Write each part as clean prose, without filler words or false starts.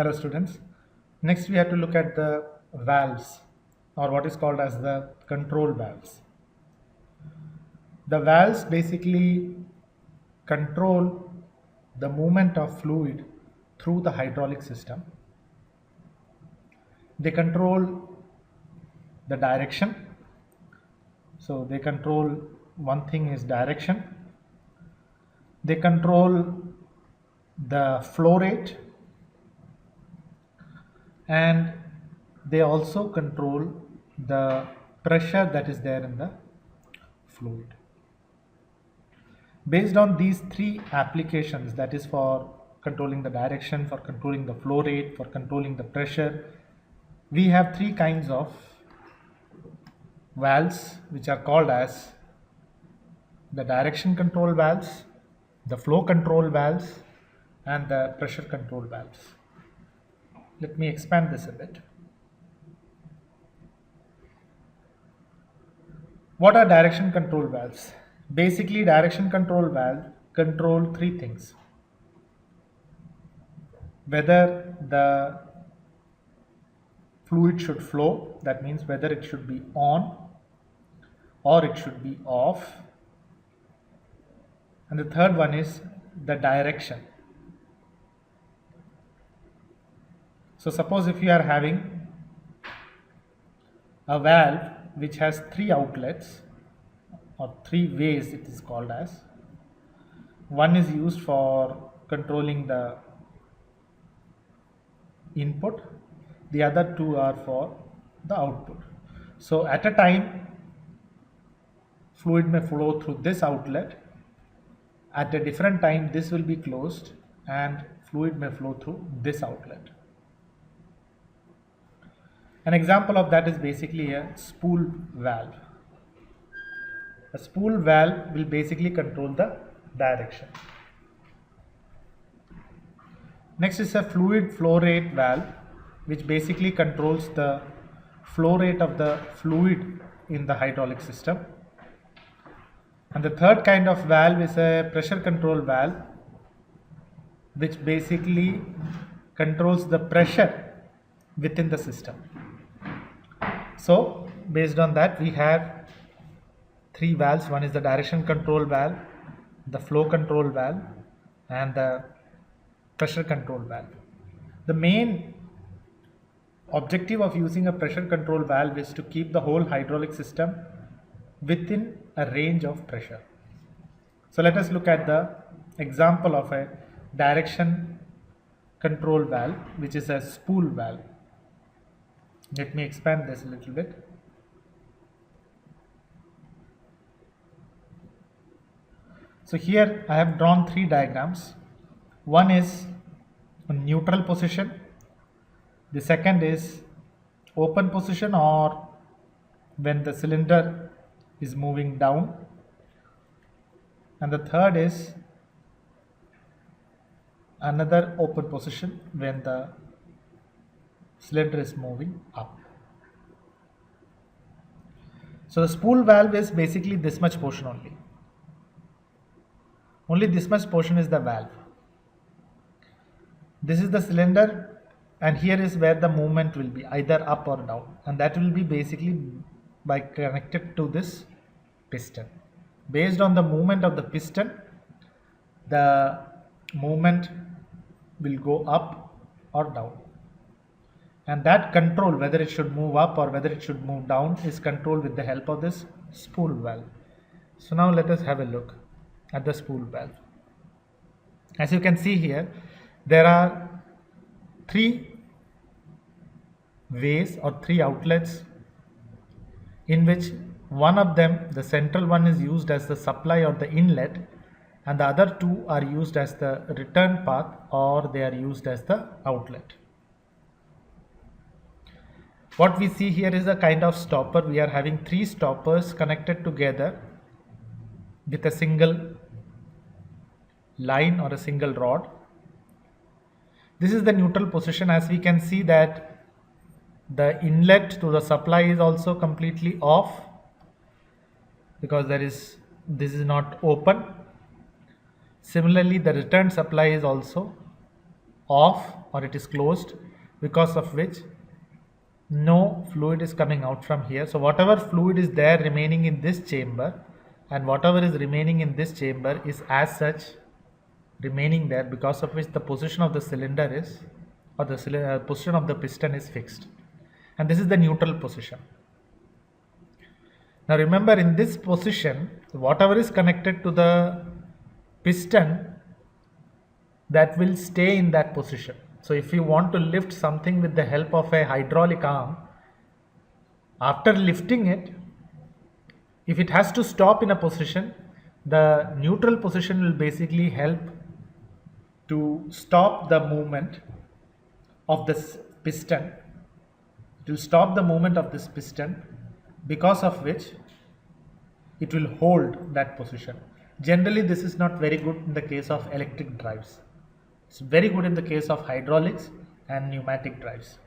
Hello students. Next we have to look at the valves, or what is called as the control valves. The valves basically control the movement of fluid through the hydraulic system. They control the direction. So they control, one thing is direction. They control the flow rate, and they also control the pressure that is there in the fluid. Based on these three applications, that is for controlling the direction, for controlling the flow rate, for controlling the pressure, we have three kinds of valves which are called as the direction control valves, the flow control valves, and the pressure control valves. Let me expand this a bit. What are direction control valves? Basically, direction control valve control three things: whether the fluid should flow, that means whether it should be on or it should be off, and the third one is the direction. So suppose if you are having a valve which has three outlets, or three ways it is called as. One is used for controlling the input, the other two are for the output. So at a time, fluid may flow through this outlet. At a different time, this will be closed and fluid may flow through this outlet. An example of that is basically a spool valve. A spool valve will basically control the direction. Next is a fluid flow rate valve, which basically controls the flow rate of the fluid in the hydraulic system. And the third kind of valve is a pressure control valve, which basically controls the pressure within the system. So based on that, we have three valves. One is the direction control valve, the flow control valve, and the pressure control valve. The main objective of using a pressure control valve is to keep the whole hydraulic system within a range of pressure. So let us look at the example of a direction control valve, which is a spool valve. Let me expand this a little bit. So here I have drawn three diagrams. One is a neutral position, the second is open position, or when the cylinder is moving down, and the third is another open position when the cylinder is moving up. So the spool valve is basically this much portion only. Only this much portion is the valve. This is the cylinder, and here is where the movement will be, either up or down, and that will be basically by connected to this piston. Based on the movement of the piston, the movement will go up or down, and that control, whether it should move up or whether it should move down, is controlled with the help of this spool valve. So now let us have a look at the spool valve. As you can see here, there are three ways or three outlets, in which one of them, the central one, is used as the supply or the inlet, and the other two are used as the return path, or they are used as the outlet. What we see here is a kind of stopper. We are having three stoppers connected together with a single line or a single rod. This is the neutral position. As we can see that the inlet to the supply is also completely off, because this is not open. Similarly, the return supply is also off or it is closed, because of which no fluid is coming out from here. So whatever fluid is there remaining in this chamber and whatever is remaining in this chamber is as such remaining there, because of which the position of the cylinder is, or the position of the piston is fixed, and this is the neutral position. Now remember, in this position whatever is connected to the piston, that will stay in that position. So if you want to lift something with the help of a hydraulic arm, after lifting it, if it has to stop in a position, the neutral position will basically help to stop the movement of this piston. It will stop the movement of this piston, because of which it will hold that position. Generally this is not very good in the case of electric drives. It's very good in the case of hydraulics and pneumatic drives.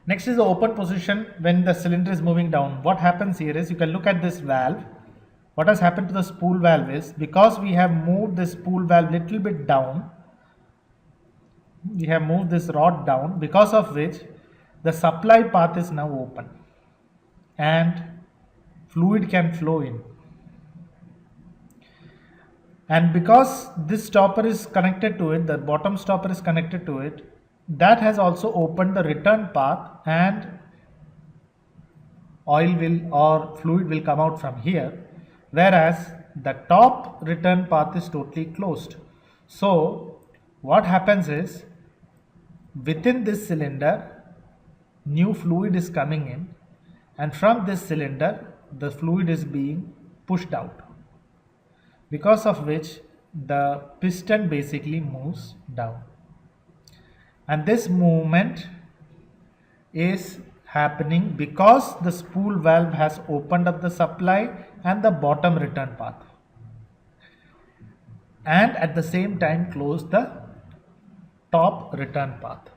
Next is the open position when the cylinder is moving down. What happens here is, you can look at this valve. What has happened to the spool valve is, because we have moved the spool valve little bit down, we have moved this rod down, because of which the supply path is now open and fluid can flow in. And because this stopper is connected to it, the bottom stopper is connected to it, that has also opened the return path, and oil will or fluid will come out from here, whereas the top return path is totally closed. So what happens is, within this cylinder new fluid is coming in, and from this cylinder the fluid is being pushed out, because of which the piston basically moves down, and this movement is happening because the spool valve has opened up the supply and the bottom return path, and at the same time closed the top return path.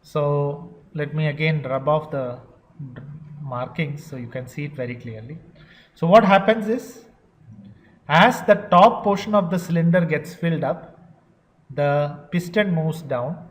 So let me again rub off the markings so you can see it very clearly. So what happens is, as the top portion of the cylinder gets filled up, the piston moves down,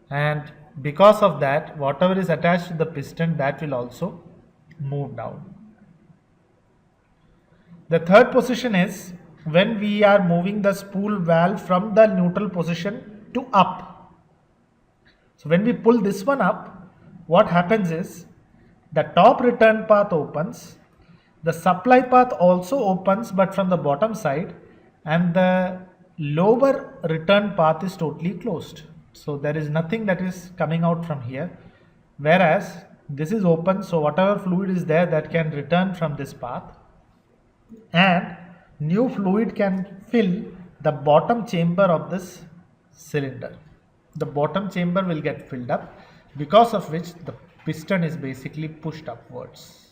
and because of that whatever is attached to the piston, that will also move down. The third position is when we are moving the spool valve from the neutral position to up. So when we pull this one up, what happens is, the top return path opens, the supply path also opens but from the bottom side, and the lower return path is totally closed. So there is nothing that is coming out from here, whereas this is open, so whatever fluid is there, that can return from this path, and new fluid can fill the bottom chamber of this cylinder. The bottom chamber will get filled up, because of which the piston is basically pushed upwards.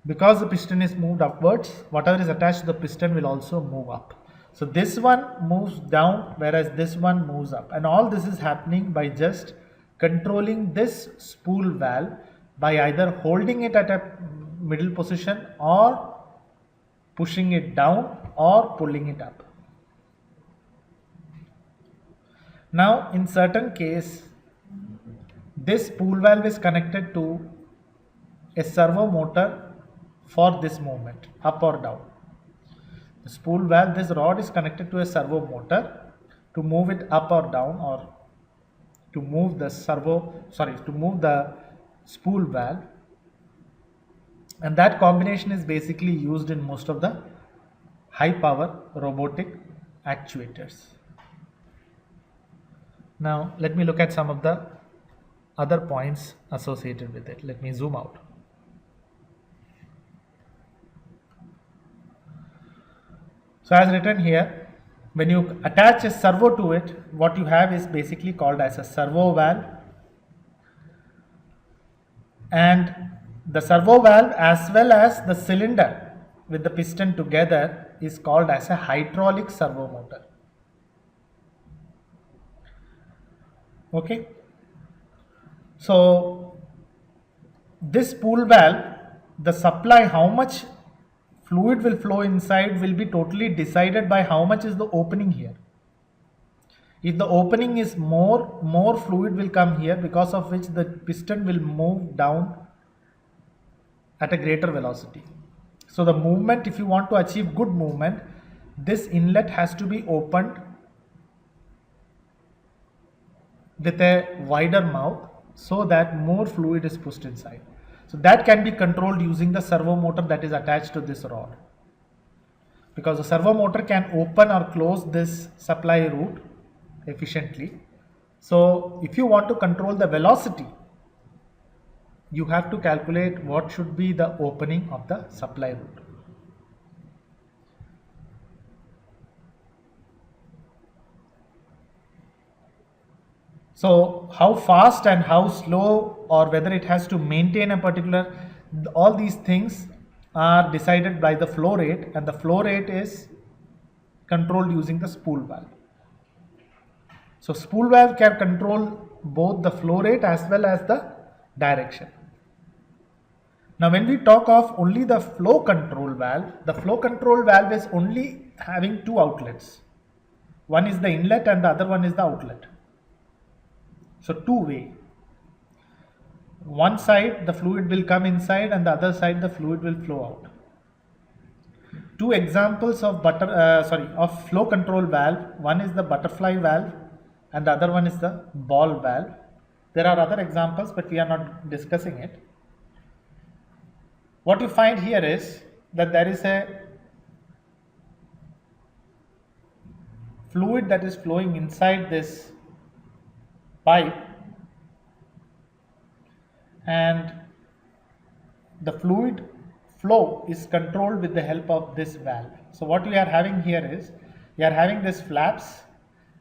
Because the piston is moved upwards, whatever is attached to the piston will also move up. So this one moves down, whereas this one moves up, and all this is happening by just controlling this spool valve by either holding it at a middle position or pushing it down or pulling it up. Now in certain case, this spool valve is connected to a servo motor for this movement up or down. The spool valve, this rod is connected to a servo motor to move it up or down, or to move the spool valve, and that combination is basically used in most of the high power robotic actuators. Now let me look at some of the other points associated with it. Let me zoom out. So as written here, when you attach a servo to it, what you have is basically called as a servo valve, and the servo valve as well as the cylinder with the piston together is called as a hydraulic servo motor. Okay, so this spool valve, the supply, how much fluid will flow inside will be totally decided by how much is the opening here. If the opening is more fluid will come here, because of which the piston will move down at a greater velocity. So the movement, if you want to achieve good movement, this inlet has to be opened with a wider mouth so that more fluid is pushed inside. So that can be controlled using the servo motor that is attached to this rod, because the servo motor can open or close this supply route efficiently. So if you want to control the velocity, you have to calculate what should be the opening of the supply route. So how fast and how slow, or whether it has to maintain a particular, all these things are decided by the flow rate, and the flow rate is controlled using the spool valve. So spool valve can control both the flow rate as well as the direction. Now when we talk of only the flow control valve, the flow control valve is only having two outlets. One is the inlet and the other one is the outlet. So two-way. One side the fluid will come inside and the other side the fluid will flow out. Two examples of flow control valve. One is the butterfly valve and the other one is the ball valve. There are other examples, but we are not discussing it. What you find here is that there is a fluid that is flowing inside this pipe, and the fluid flow is controlled with the help of this valve. So what we are having here is, we are having these flaps,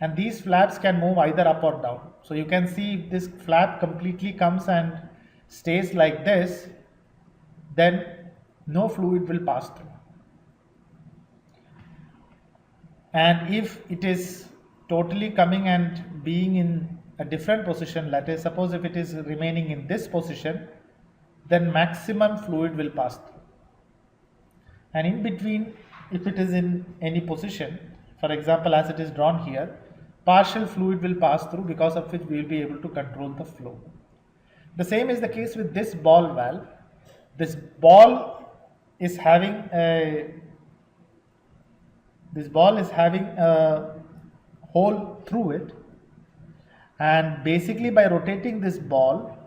and these flaps can move either up or down. So you can see if this flap completely comes and stays like this, then no fluid will pass through. And if it is totally coming and being in a different position, let us suppose if it is remaining in this position, then maximum fluid will pass through. And in between, if it is in any position, for example as it is drawn here, partial fluid will pass through, because of which we will be able to control the flow. The same is the case with this ball valve. This ball is having a hole through it, and basically by rotating this ball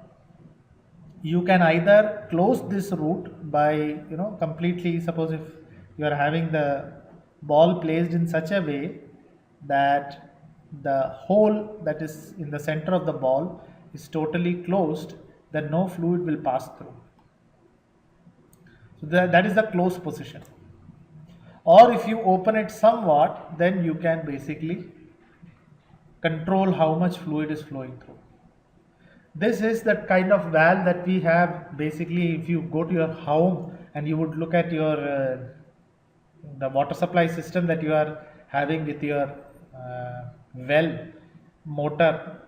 you can either close this route by completely, suppose if you are having the ball placed in such a way that the hole that is in the center of the ball is totally closed, then no fluid will pass through. So that is the closed position. Or if you open it somewhat, then you can basically control how much fluid is flowing through. This is the kind of valve that we have. Basically, if you go to your home and you would look at your the water supply system that you are having with your well motor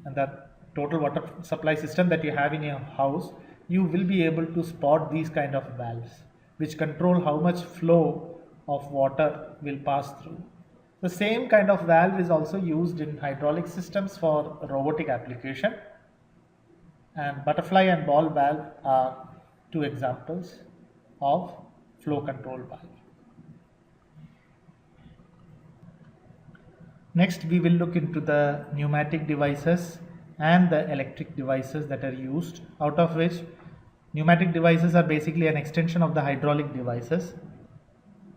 and the total water supply system that you have in your house, you will be able to spot these kind of valves which control how much flow of water will pass through. The same kind of valve is also used in hydraulic systems for robotic application, and butterfly and ball valve are two examples of flow control valve. Next we will look into the pneumatic devices and the electric devices that are used, out of which pneumatic devices are basically an extension of the hydraulic devices,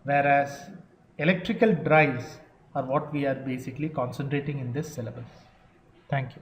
whereas electrical drives are what we are basically concentrating in this syllabus. Thank you.